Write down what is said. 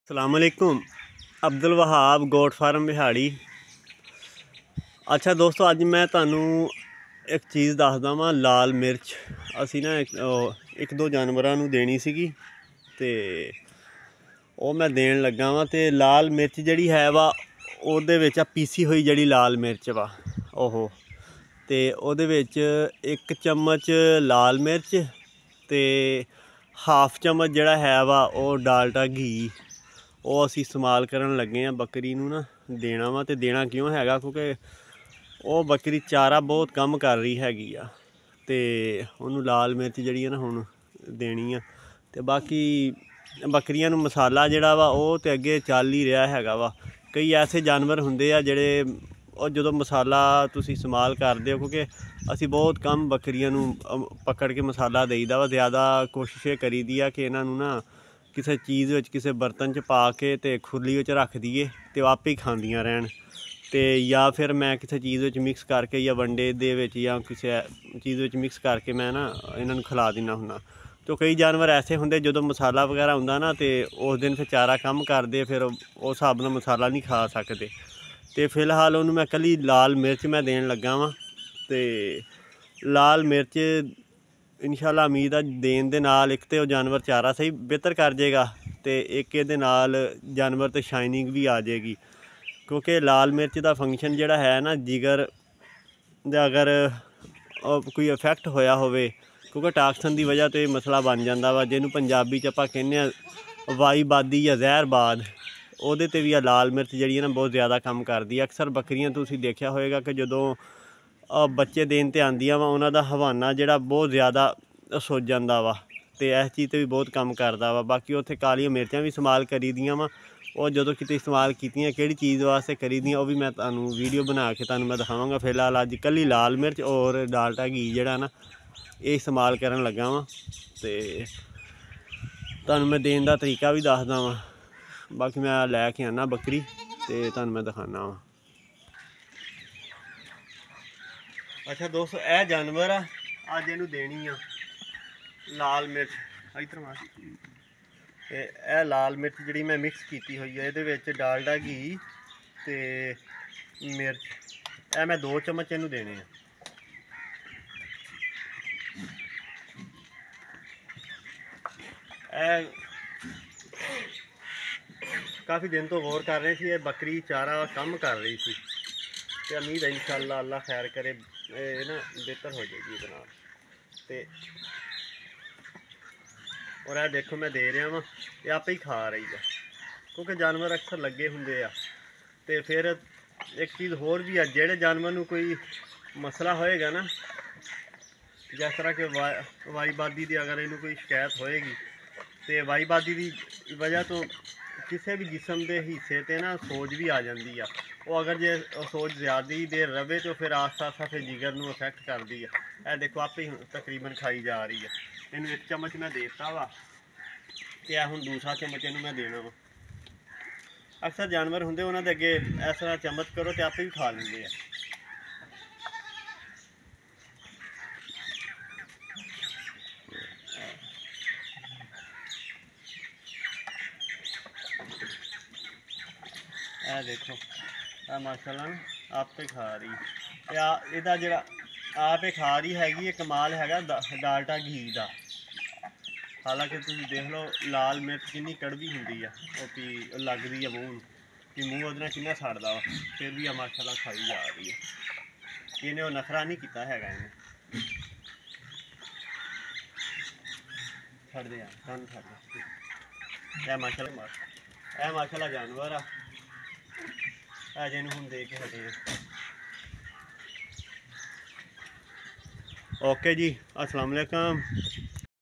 अस्सलाम वालेकुम। Abdul Wahab goat farm बिहाड़ी। अच्छा दोस्तों, अज मैं तुहानू एक चीज़ दसदा वां। लाल मिर्च असी ना एक दो जानवरां नू देनी सीगी ते ਉਹ मैं देन लगा वा। तो लाल मिर्च जिहड़ी है वा ਉਹਦੇ ਵਿੱਚ ਆ पीसी हुई जिहड़ी लाल मिर्च वा ओहो ते ਉਹਦੇ ਵਿੱਚ 1 चम्मच लाल मिर्च ते हाफ चम्मच जिहड़ा है वा ਉਹ डालडा घी ਉਹ ਅਸੀਂ इस्तेमाल ਕਰਨ ਲੱਗੇ ਹਾਂ ਬੱਕਰੀ ਨੂੰ ਨਾ ਦੇਣਾ ਵਾ। ਤੇ ਦੇਣਾ ਕਿਉਂ ਹੈਗਾ ਕਿਉਂਕਿ ਉਹ ਬੱਕਰੀ ਚਾਰਾ ਬਹੁਤ ਕੰਮ ਕਰ ਰਹੀ ਹੈਗੀ ਆ ਤੇ ਉਹਨੂੰ ਲਾਲ ਮਿਰਚ ਜਿਹੜੀ ਹੈ ਨਾ ਹੁਣ ਦੇਣੀ ਆ। ਤੇ ਬਾਕੀ ਬੱਕਰੀਆਂ ਨੂੰ ਮਸਾਲਾ ਜਿਹੜਾ ਵਾ ਉਹ ਤੇ ਅੱਗੇ ਚੱਲ ਹੀ ਰਿਹਾ ਹੈਗਾ ਵਾ। ਕਈ ਐਸੇ ਜਾਨਵਰ ਹੁੰਦੇ ਆ ਜਿਹੜੇ ਉਹ ਜਦੋਂ ਮਸਾਲਾ ਤੁਸੀਂ ਇਸਤੇਮਾਲ ਕਰਦੇ ਹੋ, ਕਿਉਂਕਿ ਅਸੀਂ ਬਹੁਤ ਕਮ ਬੱਕਰੀਆਂ ਨੂੰ ਪਕੜ ਕੇ ਮਸਾਲਾ ਦੇਈਦਾ ਵਾ। ਜ਼ਿਆਦਾ ਕੋਸ਼ਿਸ਼ ਇਹ ਕਰੀਦੀ ਆ ਕਿ ਇਹਨਾਂ ਨੂੰ ਨਾ ਕਿਸੇ ਚੀਜ਼ ਵਿੱਚ ਕਿਸੇ ਬਰਤਨ 'ਚ ਪਾ ਕੇ ਤੇ ਖੁਰਲੀ ਵਿੱਚ ਰੱਖ ਦਈਏ ਤੇ ਉਹ ਆਪੇ ਹੀ ਖਾਂਦੀਆਂ ਰਹਿਣ। ਤੇ ਜਾਂ ਫਿਰ ਮੈਂ ਕਿਸੇ ਚੀਜ਼ ਵਿੱਚ ਮਿਕਸ ਕਰਕੇ ਜਾਂ ਵੰਡੇ ਦੇ ਵਿੱਚ ਜਾਂ ਕਿਸੇ ਚੀਜ਼ ਵਿੱਚ ਮਿਕਸ ਕਰਕੇ ਮੈਂ ਨਾ ਇਹਨਾਂ ਨੂੰ ਖਿਲਾ ਦਿੰਦਾ ਹੁੰਦਾ। तो कई जानवर ऐसे होंगे जो मसाला वगैरह होंगे ना तो उस दिन फिर चारा कम करते, फिर उस हिसाब नाल मसाला नहीं खा सकते। तो फिलहाल उन्होंने मैं कली लाल मिर्च मैं देन लगा वा। तो लाल मिर्च इंशाल्लाह उम्मीद है देन दे नाल एक तो जानवर चारा सही बेहतर कर जाएगा तो एक ये जानवर तो शाइनिंग भी आ जाएगी। क्योंकि लाल मिर्च का फंक्शन जोड़ा है ना जिगर अगर कोई इफेक्ट होया होवे, क्योंकि टाक्सन की वजह तो यह मसला बन जाता वा जिन्होंने पंजाबी च आपां कहने वाईबादी या जहरबाद, ਉਹਦੇ ਤੇ ਵੀ ਆ लाल मिर्च ਜਿਹੜੀ ना बहुत ज़्यादा काम करती है। अक्सर बकरियां ਤੁਸੀਂ देखा होएगा कि ਜਦੋਂ ਬੱਚੇ ਦੇਣ ਤੇ ਆਉਂਦੀਆਂ ਵਾ ਉਹਨਾਂ ਦਾ ਹਵਾਨਾ ਜਿਹੜਾ ਬਹੁਤ ਜ਼ਿਆਦਾ ਸੁੱਜ ਜਾਂਦਾ ਵਾ ਤੇ ਇਸ ਚੀਜ਼ ਤੇ ਵੀ ਬਹੁਤ ਕੰਮ ਕਰਦਾ ਵਾ। ਬਾਕੀ ਉੱਥੇ ਕਾਲੀਆਂ ਮਿਰਚਾਂ ਵੀ ਇਸਤੇਮਾਲ ਕਰੀ ਦੀਆਂ ਵਾ, ਉਹ ਜਦੋਂ ਕਿਤੇ ਇਸਤੇਮਾਲ ਕੀਤੀਆਂ ਕਿਹੜੀ ਚੀਜ਼ ਵਾਸਤੇ ਕਰੀ ਦੀਆਂ ਉਹ ਵੀ ਮੈਂ ਤੁਹਾਨੂੰ ਵੀਡੀਓ ਬਣਾ ਕੇ ਤੁਹਾਨੂੰ ਮੈਂ ਦਿਖਾਵਾਂਗਾ। ਫਿਲਹਾਲ ਅੱਜ ਕੱਲੀ ਲਾਲ ਮਿਰਚ ਔਰ ਡਾਲਡਾ ਘੀ ਜਿਹੜਾ ਨਾ ਇਹ इस्तेमाल करन लगा वा ते तुहानूं मैं देन दा तरीका भी दसदा वा। बाकी मैं लैके आना बकरी ते तुहानूं मैं दिखाना वा। अच्छा दोस्तों, यह जानवर आ अज इहनूं देनी आ लाल मिर्च। इधर मार ते यह लाल मिर्च जिहड़ी मैं मिक्स कीती हुई है इहदे विच डालडा घी ते मिर्च, यह मैं 2 चम्मच इहनूं देने आ। काफ़ी दिन तो गौर कर रहे थे, ये बकरी चारा कम कर रही थी तो उम्मीद है इंशाल्लाह अल्लाह खैर करे ना बेहतर हो जाएगी ये ते। और यह देखो मैं दे रहा वहाँ, ये आप ही खा रही है क्योंकि जानवर अक्सर लगे होंगे आ। तो फिर एक चीज़ होर भी है, जेड़े जानवर नूं कोई मसला होएगा ना, जिस तरह के वाईबादी की अगर इन्हों कोई शिकायत होएगी तो वाईबादी की वजह तो किसी भी जिसम के हिस्से ते ना सोज भी आ जाती है। वो अगर जे सोज ज़्यादा देर रहे तो फिर आस्ता आस्ता फिर जिगर नूं अफेक्ट करती है। यह देखो आप ही तकरीबन खाई जा रही है। इन्हूं 1 चम्मच मैं देता वा तो यह हुण दूसरा चम्मच इन्हूं मैं देना वा। अक्सर जानवर होंगे उन्होंने अगे इस तरह चम्मच करो तो आपे भी खा लेंगे। देखो माशाल्लाह आप पे खा रही है, इहदा जिहड़ा आप खा रही हैगी, ये कमाल हैगा डालडा घी का। हालांकि तुसीं देख लो लाल मिर्च कितनी कड़वी होंदी है, वो लगदी है मूँह कि मूँह उहदे नाल कितना सड़दा वा, फिर भी माशाल्लाह खाई जा रही है। इन्हें वो नखरा नहीं किया हैगा, इन्हें छड़ दे कन छड़ दे। यह माशाल्लाह जानवर आ अजे हुण दे के हटे हैं। ओके जी, अस्सलाम वालेकुम।